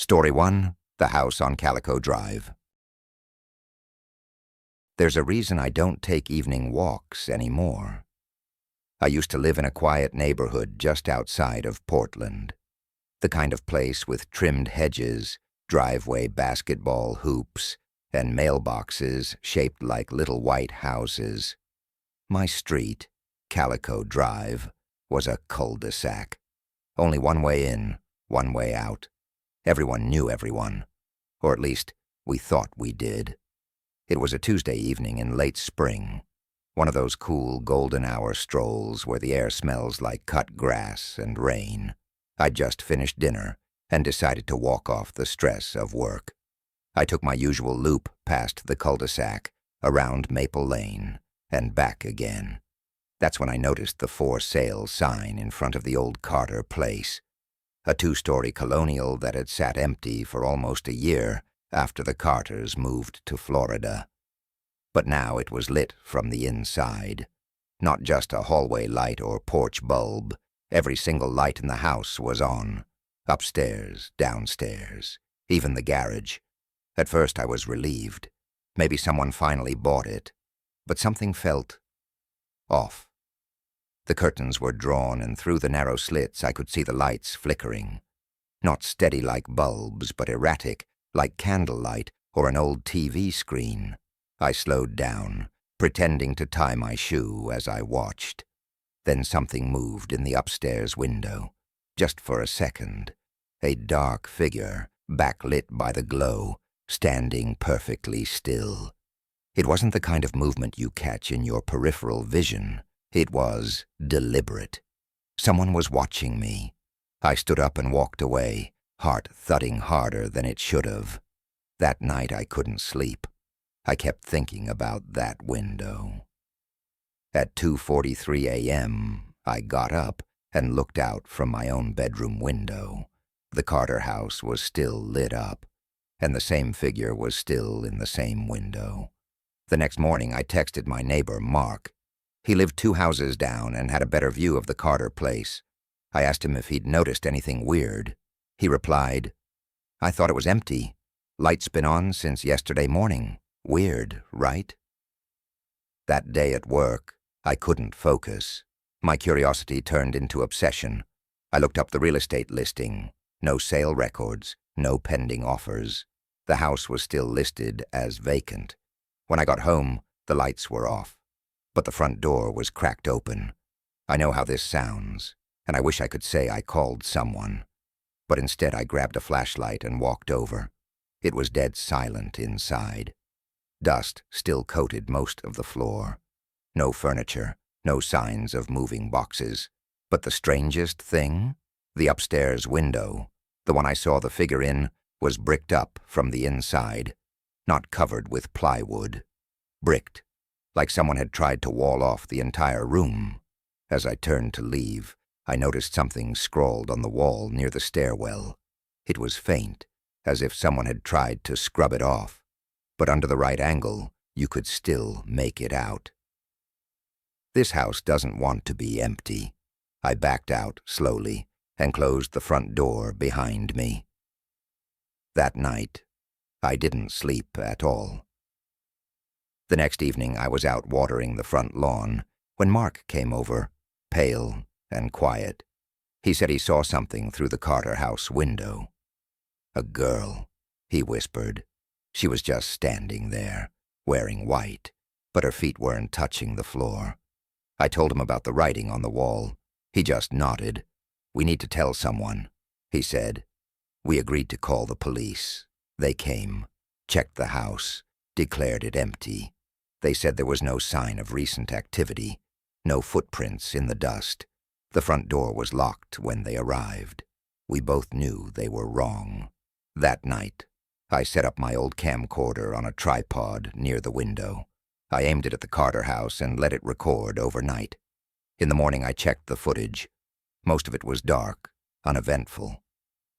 Story 1, The House on Calico Drive. There's a reason I don't take evening walks anymore. I used to live in a quiet neighborhood just outside of Portland. The kind of place with trimmed hedges, driveway basketball hoops, and mailboxes shaped like little white houses. My street, Calico Drive, was a cul-de-sac. Only one way in, one way out. Everyone knew everyone, or at least we thought we did. It was a Tuesday evening in late spring, one of those cool golden hour strolls where the air smells like cut grass and rain. I'd just finished dinner and decided to walk off the stress of work. I took my usual loop past the cul-de-sac, around Maple Lane, and back again. That's when I noticed the for sale sign in front of the old Carter place. A two-story colonial that had sat empty for almost a year after the Carters moved to Florida. But now it was lit from the inside. Not just a hallway light or porch bulb. Every single light in the house was on. Upstairs, downstairs, even the garage. At first I was relieved. Maybe someone finally bought it. But something felt off. The curtains were drawn, and through the narrow slits I could see the lights flickering. Not steady like bulbs, but erratic, like candlelight or an old TV screen. I slowed down, pretending to tie my shoe as I watched. Then something moved in the upstairs window, just for a second. A dark figure, backlit by the glow, standing perfectly still. It wasn't the kind of movement you catch in your peripheral vision. It was deliberate. Someone was watching me. I stood up and walked away, heart thudding harder than it should have. That night I couldn't sleep. I kept thinking about that window. At 2:43 a.m., I got up and looked out from my own bedroom window. The Carter house was still lit up, and the same figure was still in the same window. The next morning I texted my neighbor, Mark. He lived 2 houses down and had a better view of the Carter place. I asked him if he'd noticed anything weird. He replied, "I thought it was empty. Light's been on since yesterday morning. Weird, right?" That day at work, I couldn't focus. My curiosity turned into obsession. I looked up the real estate listing. No sale records, no pending offers. The house was still listed as vacant. When I got home, the lights were off. But the front door was cracked open. I know how this sounds, and I wish I could say I called someone. But instead I grabbed a flashlight and walked over. It was dead silent inside. Dust still coated most of the floor. No furniture, no signs of moving boxes. But the strangest thing? The upstairs window, the one I saw the figure in, was bricked up from the inside, not covered with plywood. Bricked, like someone had tried to wall off the entire room. As I turned to leave, I noticed something scrawled on the wall near the stairwell. It was faint, as if someone had tried to scrub it off, but under the right angle, you could still make it out. This house doesn't want to be empty. I backed out slowly and closed the front door behind me. That night, I didn't sleep at all. The next evening I was out watering the front lawn when Mark came over, pale and quiet. He said he saw something through the Carter house window. "A girl," he whispered. She was just standing there, wearing white, but her feet weren't touching the floor. I told him about the writing on the wall. He just nodded. "We need to tell someone," he said. We agreed to call the police. They came, checked the house, declared it empty. They said there was no sign of recent activity, no footprints in the dust. The front door was locked when they arrived. We both knew they were wrong. That night, I set up my old camcorder on a tripod near the window. I aimed it at the Carter house and let it record overnight. In the morning I checked the footage. Most of it was dark, uneventful.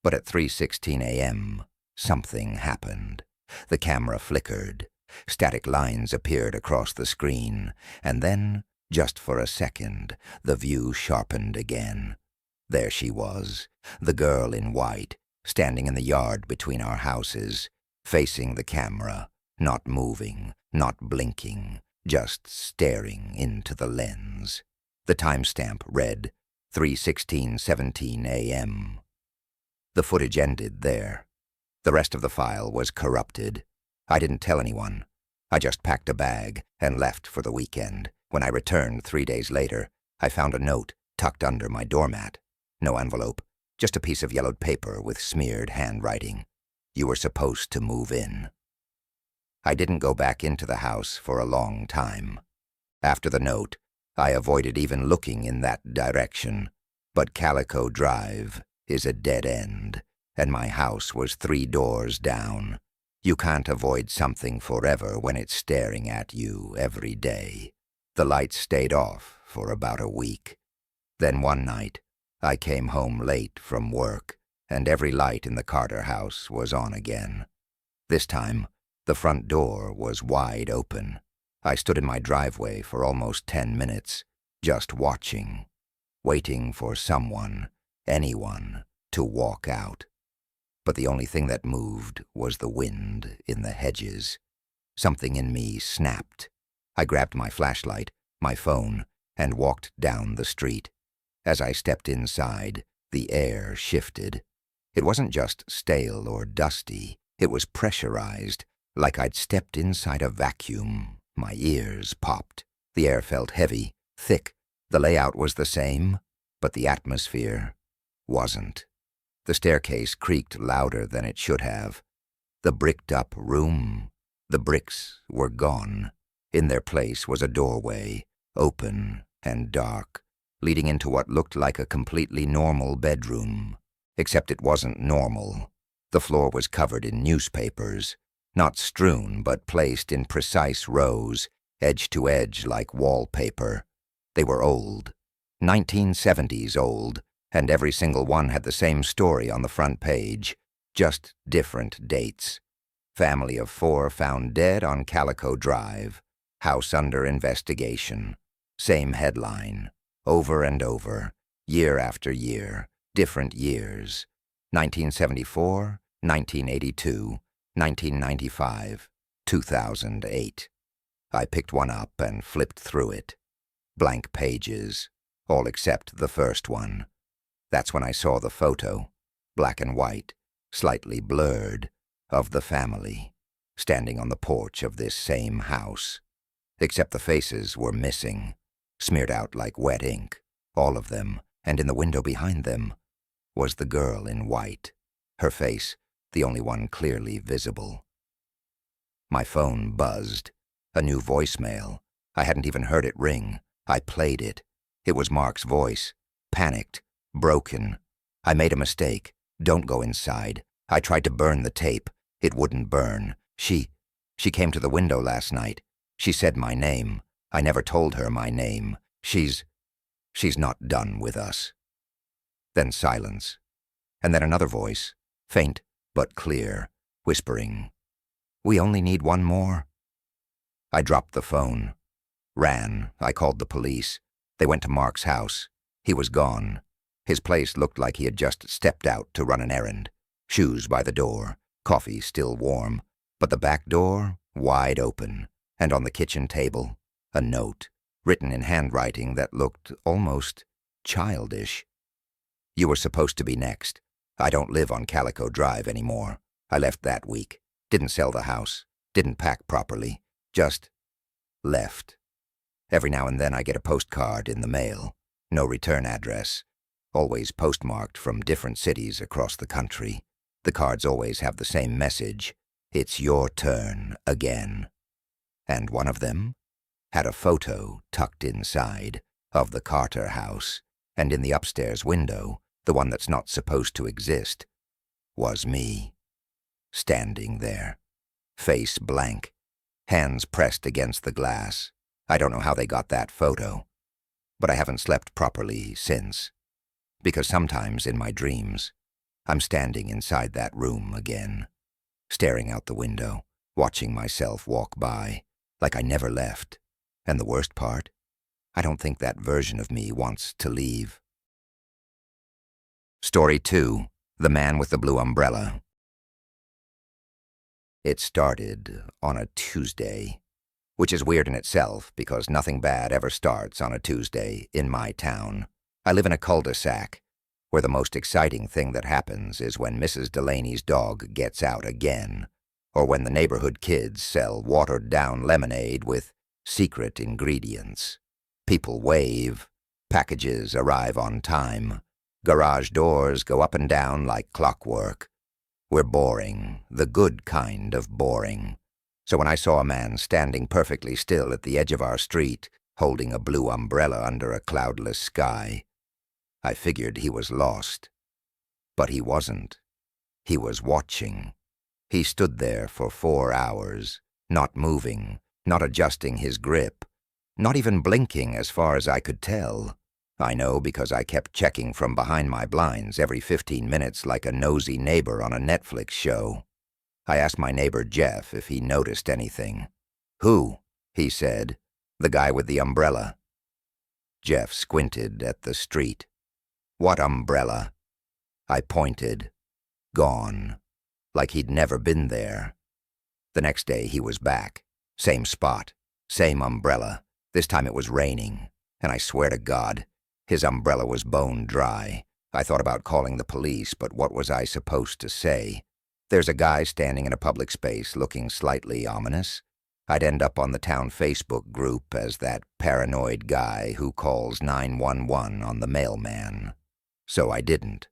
But at 3:16 a.m., something happened. The camera flickered. Static lines appeared across the screen, and then, just for a second, the view sharpened again. There she was, the girl in white, standing in the yard between our houses, facing the camera, not moving, not blinking, just staring into the lens. The timestamp read 3:16:17 a.m. The footage ended there. The rest of the file was corrupted. I didn't tell anyone. I just packed a bag and left for the weekend. When I returned 3 days later, I found a note tucked under my doormat. No envelope, just a piece of yellowed paper with smeared handwriting. You were supposed to move in. I didn't go back into the house for a long time. After the note, I avoided even looking in that direction, but Calico Drive is a dead end, and my house was 3 doors down. You can't avoid something forever when it's staring at you every day. The lights stayed off for about a week. Then one night, I came home late from work, and every light in the Carter house was on again. This time, the front door was wide open. I stood in my driveway for almost 10 minutes, just watching, waiting for someone, anyone, to walk out. But the only thing that moved was the wind in the hedges. Something in me snapped. I grabbed my flashlight, my phone, and walked down the street. As I stepped inside, the air shifted. It wasn't just stale or dusty. It was pressurized, like I'd stepped inside a vacuum. My ears popped. The air felt heavy, thick. The layout was the same, but the atmosphere wasn't. The staircase creaked louder than it should have. The bricked-up room, the bricks were gone. In their place was a doorway, open and dark, leading into what looked like a completely normal bedroom. Except it wasn't normal. The floor was covered in newspapers, not strewn but placed in precise rows, edge to edge like wallpaper. They were old, 1970s old, and every single one had the same story on the front page, just different dates. Family of 4 found dead on Calico Drive. House under investigation. Same headline. Over and over. Year after year. Different years. 1974, 1982, 1995, 2008. I picked one up and flipped through it. Blank pages. All except the first one. That's when I saw the photo, black and white, slightly blurred, of the family, standing on the porch of this same house. Except the faces were missing, smeared out like wet ink, all of them, and in the window behind them was the girl in white, her face the only one clearly visible. My phone buzzed, a new voicemail. I hadn't even heard it ring. I played it. It was Mark's voice, panicked, broken. I made a mistake. Don't go inside. I tried to burn the tape. It wouldn't burn. She came to the window last night. She said my name. I never told her my name. She's not done with us. Then silence. And then another voice, faint but clear, whispering, "We only need one more." I dropped the phone. Ran. I called the police. They went to Mark's house. He was gone. His place looked like he had just stepped out to run an errand. Shoes by the door, coffee still warm, but the back door wide open, and on the kitchen table, a note, written in handwriting that looked almost childish. "You were supposed to be next. I don't live on Calico Drive anymore. I left that week. Didn't sell the house. Didn't pack properly. Just left. Every now and then I get a postcard in the mail. No return address. Always postmarked from different cities across the country. The cards always have the same message. It's your turn again." And one of them had a photo tucked inside of the Carter house, and in the upstairs window, the one that's not supposed to exist, was me, standing there, face blank, hands pressed against the glass. I don't know how they got that photo, but I haven't slept properly since, because sometimes in my dreams, I'm standing inside that room again, staring out the window, watching myself walk by, like I never left. And the worst part, I don't think that version of me wants to leave. Story 2, The man with the blue umbrella. It started on a Tuesday, which is weird in itself because nothing bad ever starts on a Tuesday in my town. I live in a cul-de-sac, where the most exciting thing that happens is when Mrs. Delaney's dog gets out again, or when the neighborhood kids sell watered-down lemonade with secret ingredients. People wave, packages arrive on time, garage doors go up and down like clockwork. We're boring, the good kind of boring. So when I saw a man standing perfectly still at the edge of our street, holding a blue umbrella under a cloudless sky, I figured he was lost. But he wasn't. He was watching. He stood there for 4 hours, not moving, not adjusting his grip, not even blinking as far as I could tell. I know because I kept checking from behind my blinds every 15 minutes like a nosy neighbor on a Netflix show. I asked my neighbor Jeff if he noticed anything. "Who?" he said. "The guy with the umbrella." Jeff squinted at the street. "What umbrella?" I pointed. Gone. Like he'd never been there. The next day he was back. Same spot. Same umbrella. This time it was raining. And I swear to God, his umbrella was bone dry. I thought about calling the police, but what was I supposed to say? There's a guy standing in a public space looking slightly ominous. I'd end up on the town Facebook group as that paranoid guy who calls 911 on the mailman. So I didn't.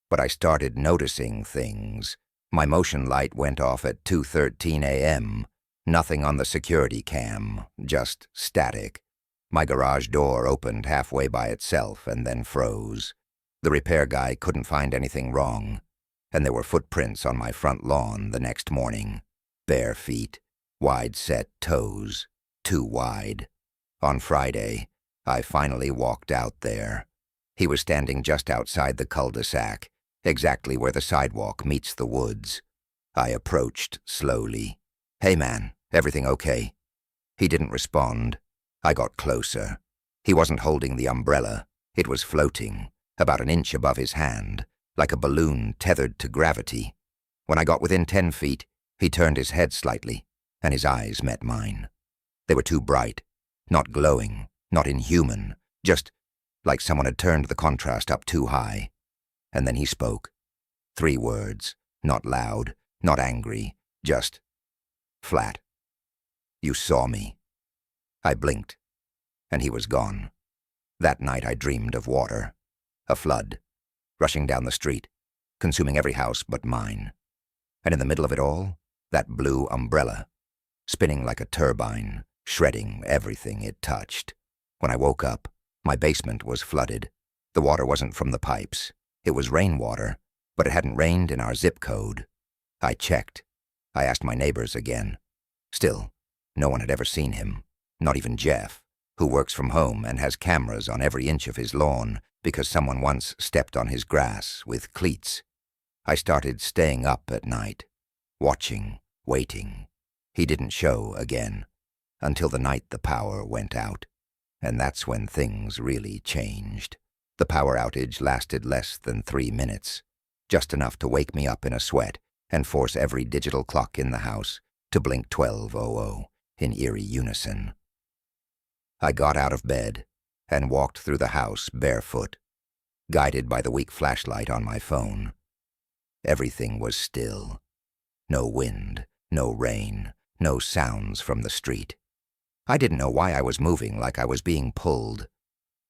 But I started noticing things. My motion light went off at 2:13 a.m. Nothing on the security cam, just static. My garage door opened halfway by itself and then froze. The repair guy couldn't find anything wrong, and there were footprints on my front lawn the next morning. Bare feet, wide-set toes, too wide. On Friday, I finally walked out there. He was standing just outside the cul-de-sac, exactly where the sidewalk meets the woods. I approached slowly. "Hey man, everything okay?" He didn't respond. I got closer. He wasn't holding the umbrella. It was floating, about an inch above his hand, like a balloon tethered to gravity. When I got within 10 feet, he turned his head slightly, and his eyes met mine. They were too bright, not glowing, not inhuman, just like someone had turned the contrast up too high. And then he spoke. 3 words, not loud, not angry, just flat. "You saw me." I blinked, and he was gone. That night I dreamed of water, a flood, rushing down the street, consuming every house but mine. And in the middle of it all, that blue umbrella, spinning like a turbine, shredding everything it touched. When I woke up, my basement was flooded. The water wasn't from the pipes. It was rainwater, but it hadn't rained in our zip code. I checked. I asked my neighbors again. Still, no one had ever seen him. Not even Jeff, who works from home and has cameras on every inch of his lawn because someone once stepped on his grass with cleats. I started staying up at night, watching, waiting. He didn't show again, until the night the power went out. And that's when things really changed. The power outage lasted less than 3 minutes, just enough to wake me up in a sweat and force every digital clock in the house to blink 12:00 in eerie unison. I got out of bed and walked through the house barefoot, guided by the weak flashlight on my phone. Everything was still. No wind, no rain, no sounds from the street. I didn't know why I was moving like I was being pulled,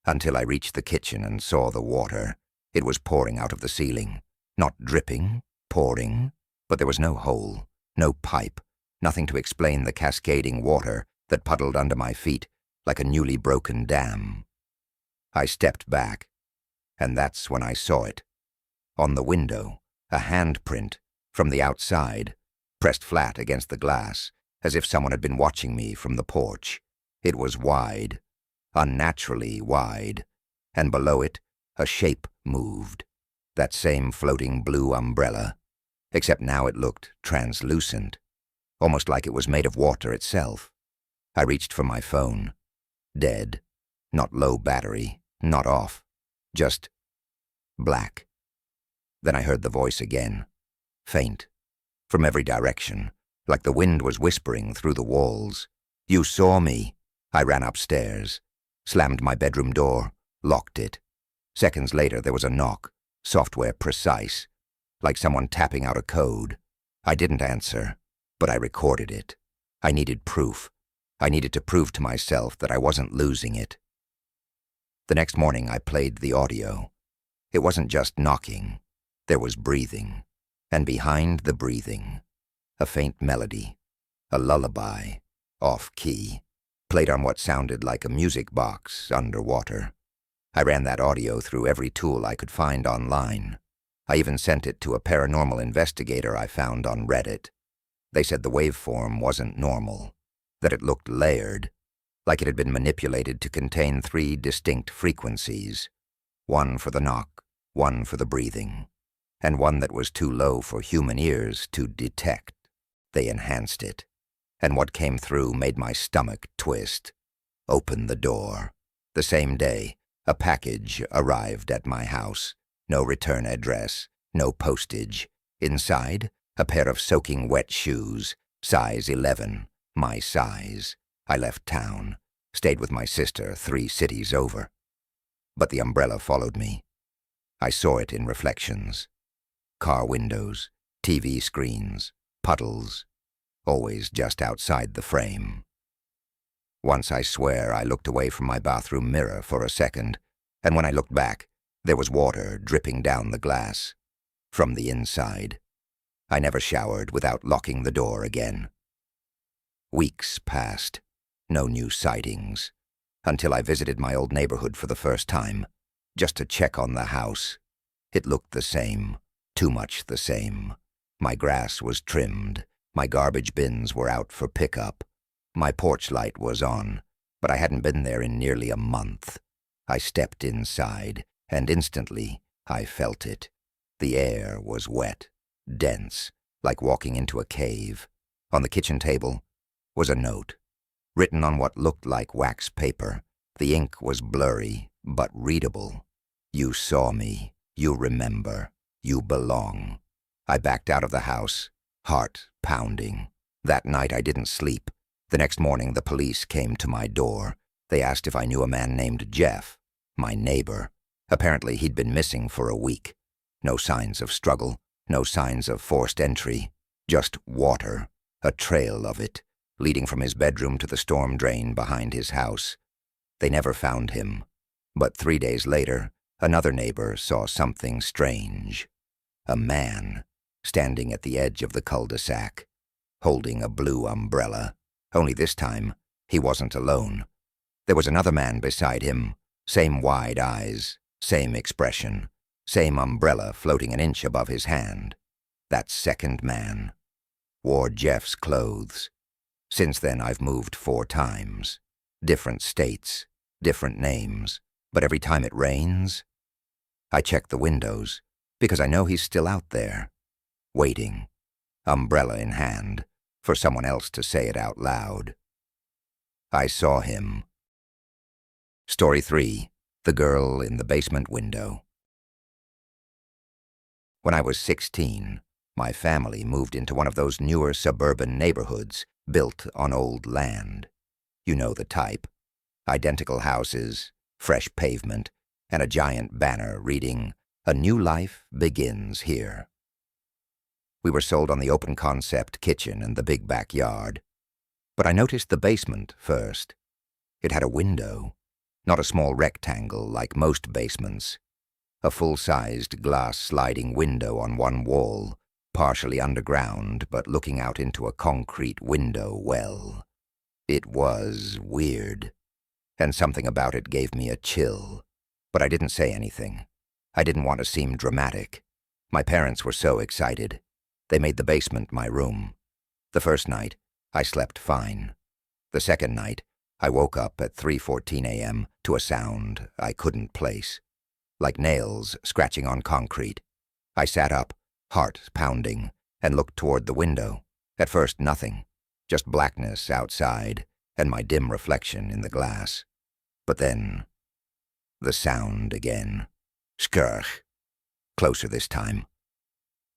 until I reached the kitchen and saw the water. It was pouring out of the ceiling. Not dripping, pouring, but there was no hole, no pipe, nothing to explain the cascading water that puddled under my feet like a newly broken dam. I stepped back, and that's when I saw it. On the window, a handprint from the outside, pressed flat against the glass, as if someone had been watching me from the porch. It was wide, unnaturally wide, and below it, a shape moved. That same floating blue umbrella, except now it looked translucent, almost like it was made of water itself. I reached for my phone. Dead. Not low battery, not off. Just black. Then I heard the voice again, faint, from every direction, like the wind was whispering through the walls. "You saw me." I ran upstairs, slammed my bedroom door, locked it. Seconds later, there was a knock, software precise, like someone tapping out a code. I didn't answer, but I recorded it. I needed proof. I needed to prove to myself that I wasn't losing it. The next morning, I played the audio. It wasn't just knocking. There was breathing. And behind the breathing, a faint melody, a lullaby, off-key, played on what sounded like a music box underwater. I ran that audio through every tool I could find online. I even sent it to a paranormal investigator I found on Reddit. They said the waveform wasn't normal, that it looked layered, like it had been manipulated to contain 3 distinct frequencies, one for the knock, one for the breathing, and one that was too low for human ears to detect. They enhanced it, and what came through made my stomach twist. Open the door. The same day, a package arrived at my house. No return address, no postage. Inside, a pair of soaking wet shoes, size 11, my size. I left town, stayed with my sister 3 cities over. But the umbrella followed me. I saw it in reflections. Car windows, TV screens, puddles, always just outside the frame. Once, I swear, I looked away from my bathroom mirror for a second, and when I looked back, there was water dripping down the glass, from the inside. I never showered without locking the door again. Weeks passed, no new sightings, until I visited my old neighborhood for the first time, just to check on the house. It looked the same, too much the same. My grass was trimmed, my garbage bins were out for pickup. My porch light was on, but I hadn't been there in nearly a month. I stepped inside, and instantly I felt it. The air was wet, dense, like walking into a cave. On the kitchen table was a note, written on what looked like wax paper. The ink was blurry, but readable. "You saw me. You remember. You belong." I backed out of the house, heart pounding. That night I didn't sleep. The next morning the police came to my door. They asked if I knew a man named Jeff, my neighbor. Apparently he'd been missing for a week. No signs of struggle, no signs of forced entry. Just water, a trail of it, leading from his bedroom to the storm drain behind his house. They never found him. But 3 days later, another neighbor saw something strange. A man, standing at the edge of the cul-de-sac, holding a blue umbrella. Only this time, he wasn't alone. There was another man beside him, same wide eyes, same expression, same umbrella floating an inch above his hand. That second man wore Jeff's clothes. Since then, I've moved 4 times. Different states, different names, but every time it rains, I check the windows, because I know he's still out there, waiting, umbrella in hand, for someone else to say it out loud. I saw him. Story 3, The Girl in the Basement Window. When I was 16, my family moved into one of those newer suburban neighborhoods built on old land. You know the type. Identical houses, fresh pavement, and a giant banner reading, "A new life begins here." We were sold on the open-concept kitchen and the big backyard. But I noticed the basement first. It had a window, not a small rectangle like most basements. A full-sized glass sliding window on one wall, partially underground but looking out into a concrete window well. It was weird, and something about it gave me a chill. But I didn't say anything. I didn't want to seem dramatic. My parents were so excited. They made the basement my room. The first night, I slept fine. The second night, I woke up at 3:14 a.m. to a sound I couldn't place, like nails scratching on concrete. I sat up, heart pounding, and looked toward the window. At first, nothing, just blackness outside and my dim reflection in the glass. But then, the sound again. Skrrch. Closer this time,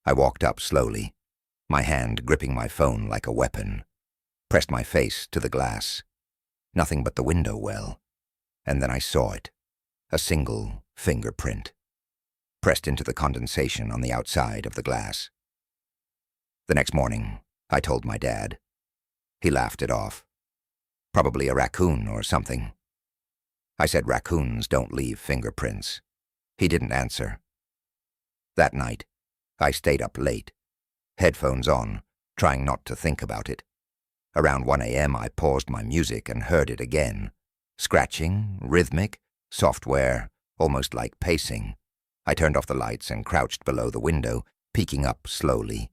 I walked up slowly, my hand gripping my phone like a weapon, pressed my face to the glass. Nothing but the window well. And then I saw it, a single fingerprint, pressed into the condensation on the outside of the glass. The next morning, I told my dad. He laughed it off. Probably a raccoon or something. I said raccoons don't leave fingerprints. He didn't answer. That night, I stayed up late, headphones on, trying not to think about it. Around 1 a.m. I paused my music and heard it again. Scratching, rhythmic, software, almost like pacing. I turned off the lights and crouched below the window, peeking up slowly.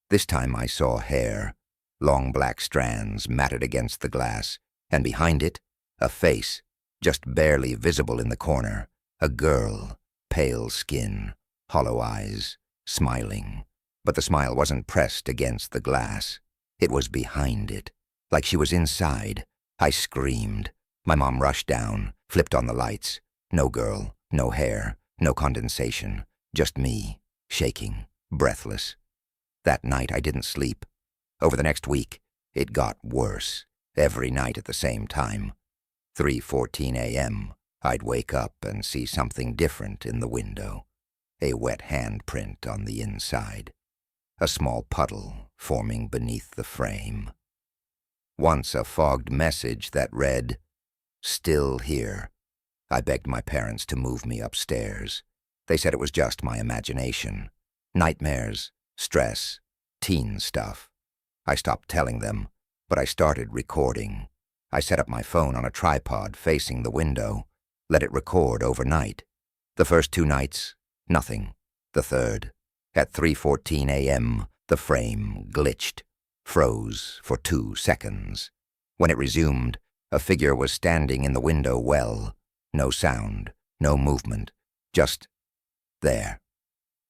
This time I saw hair, long black strands matted against the glass, and behind it, a face, just barely visible in the corner. A girl, pale skin, hollow eyes, smiling. But the smile wasn't pressed against the glass. It was behind it, like she was inside. I screamed. My mom rushed down, flipped on the lights. No girl, no hair, no condensation. Just me, shaking, breathless. That night I didn't sleep. Over the next week, it got worse. Every night at the same time. 3:14 a.m., I'd wake up and see something different in the window. A wet handprint on the inside. A small puddle forming beneath the frame. Once a fogged message that read, "Still here." I begged my parents to move me upstairs. They said it was just my imagination. Nightmares, stress, teen stuff. I stopped telling them, but I started recording. I set up my phone on a tripod facing the window, let it record overnight. The first 2 nights, nothing. The third, at 3:14 a.m., the frame glitched, froze for 2 seconds. When it resumed, a figure was standing in the window well. No sound, no movement, just there.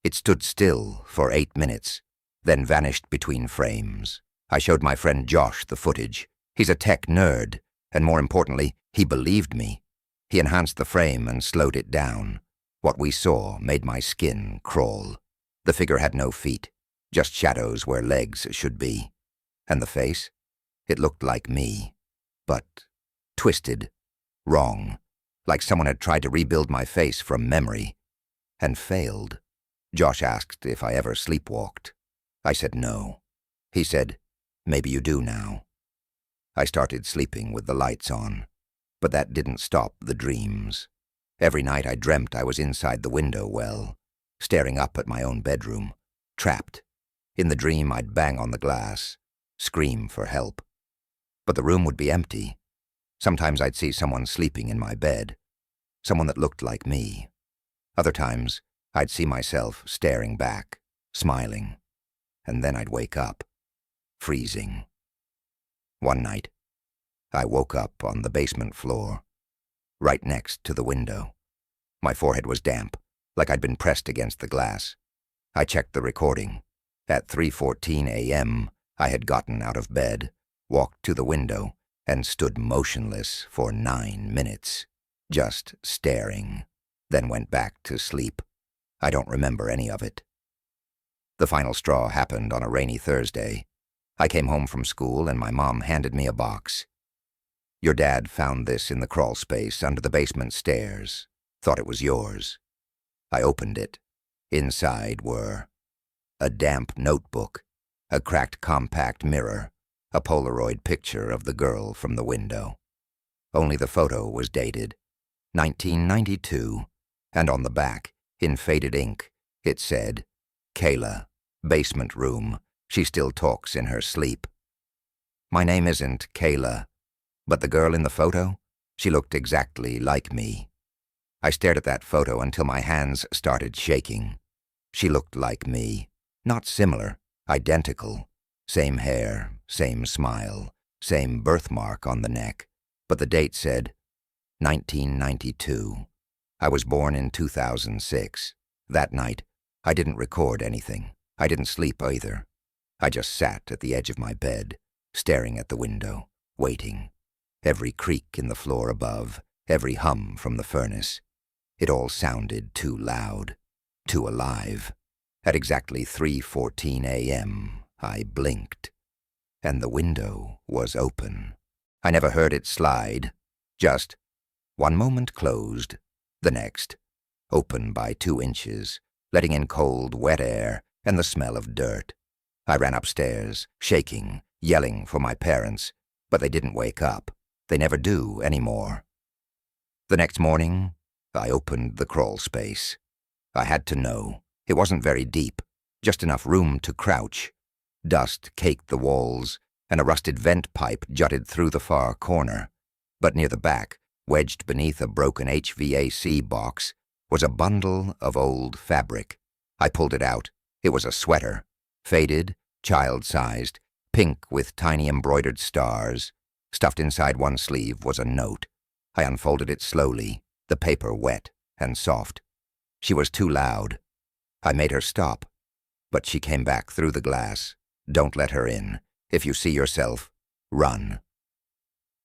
It stood still for 8 minutes, then vanished between frames. I showed my friend Josh the footage. He's a tech nerd, and more importantly, he believed me. He enhanced the frame and slowed it down. What we saw made my skin crawl. The figure had no feet, just shadows where legs should be. And the face? It looked like me, but twisted, wrong, like someone had tried to rebuild my face from memory, and failed. Josh asked if I ever sleepwalked. I said no. He said, "Maybe you do now." I started sleeping with the lights on, but that didn't stop the dreams. Every night I dreamt I was inside the window well, staring up at my own bedroom, trapped. In the dream I'd bang on the glass, scream for help. But the room would be empty. Sometimes I'd see someone sleeping in my bed, someone that looked like me. Other times, I'd see myself staring back, smiling, and then I'd wake up, freezing. One night, I woke up on the basement floor, right next to the window. My forehead was damp, like I'd been pressed against the glass. I checked the recording. At 3:14 a.m., I had gotten out of bed, walked to the window, and stood motionless for 9 minutes, just staring, then went back to sleep. I don't remember any of it. The final straw happened on a rainy Thursday. I came home from school and my mom handed me a box. "Your dad found this in the crawl space under the basement stairs. Thought it was yours." I opened it. Inside were a damp notebook, a cracked compact mirror, a Polaroid picture of the girl from the window. Only the photo was dated 1992, and on the back, in faded ink, it said, "Kayla, basement room. She still talks in her sleep." My name isn't Kayla, but the girl in the photo, she looked exactly like me. I stared at that photo until my hands started shaking. She looked like me, not similar, identical. Same hair, same smile, same birthmark on the neck, but the date said 1992. I was born in 2006. That night, I didn't record anything. I didn't sleep either. I just sat at the edge of my bed, staring at the window, waiting. Every creak in the floor above, every hum from the furnace. It all sounded too loud, too alive. At exactly 3:14 a.m., I blinked, and the window was open. I never heard it slide, just one moment closed, the next open by 2 inches, letting in cold, wet air and the smell of dirt. I ran upstairs, shaking, yelling for my parents, but they didn't wake up. They never do anymore. The next morning, I opened the crawl space. I had to know. It wasn't very deep, just enough room to crouch. Dust caked the walls, and a rusted vent pipe jutted through the far corner. But near the back, wedged beneath a broken HVAC box, was a bundle of old fabric. I pulled it out. It was a sweater, faded, child-sized, pink with tiny embroidered stars. Stuffed inside one sleeve was a note. I unfolded it slowly, the paper wet and soft. She was too loud. I made her stop, but she came back through the glass. Don't let her in. If you see yourself, run.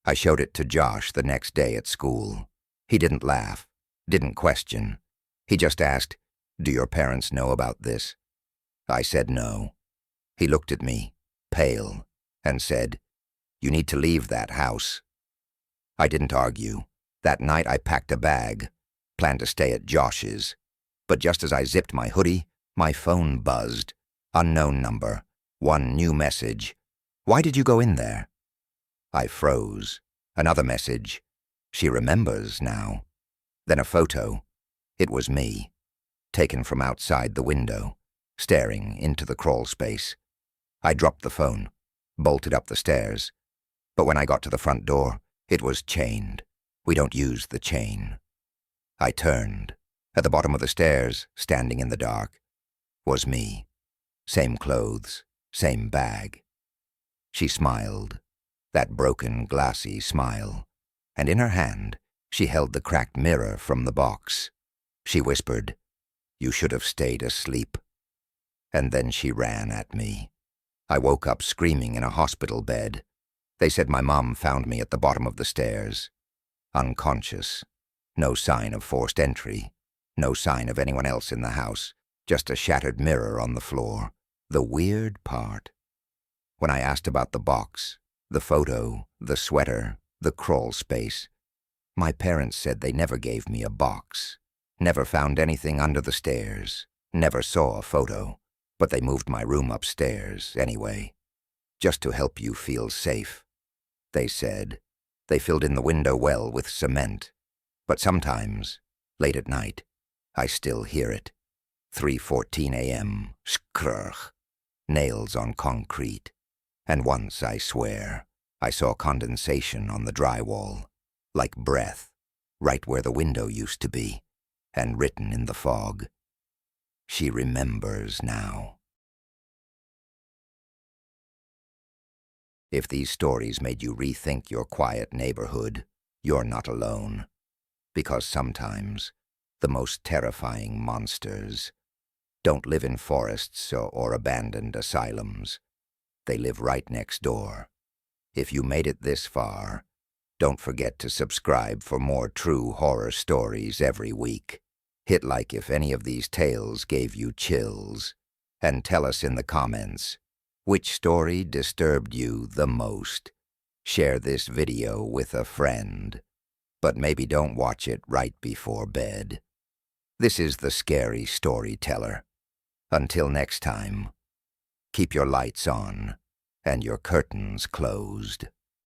I showed it to Josh the next day at school. He didn't laugh, didn't question. He just asked, "Do your parents know about this?" I said no. He looked at me, pale, and said, "You need to leave that house." I didn't argue. That night I packed a bag, planned to stay at Josh's. But just as I zipped my hoodie, my phone buzzed. Unknown number. One new message. "Why did you go in there?" I froze. Another message. She remembers now. Then a photo. It was me, taken from outside the window, staring into the crawl space. I dropped the phone, bolted up the stairs. But when I got to the front door, it was chained. We don't use the chain. I turned. At the bottom of the stairs, standing in the dark, was me. Same clothes, same bag. She smiled, that broken, glassy smile, and in her hand she held the cracked mirror from the box. She whispered, "You should have stayed asleep." And then she ran at me. I woke up screaming in a hospital bed. They said my mom found me at the bottom of the stairs, unconscious. No sign of forced entry, no sign of anyone else in the house, just a shattered mirror on the floor. The weird part. When I asked about the box, the photo, the sweater, the crawl space, my parents said they never gave me a box, never found anything under the stairs, never saw a photo, but they moved my room upstairs anyway, just to help you feel safe. They said they filled in the window well with cement, but sometimes, late at night, I still hear it. 3:14 a.m., skrrch, nails on concrete. And once, I swear, I saw condensation on the drywall, like breath, right where the window used to be, and written in the fog. She remembers now. If these stories made you rethink your quiet neighborhood, you're not alone. Because sometimes the most terrifying monsters don't live in forests or abandoned asylums. They live right next door. If you made it this far, don't forget to subscribe for more true horror stories every week. Hit like if any of these tales gave you chills, and tell us in the comments which story disturbed you the most. Share this video with a friend, but maybe don't watch it right before bed. This is the Scary Storyteller. Until next time, keep your lights on and your curtains closed.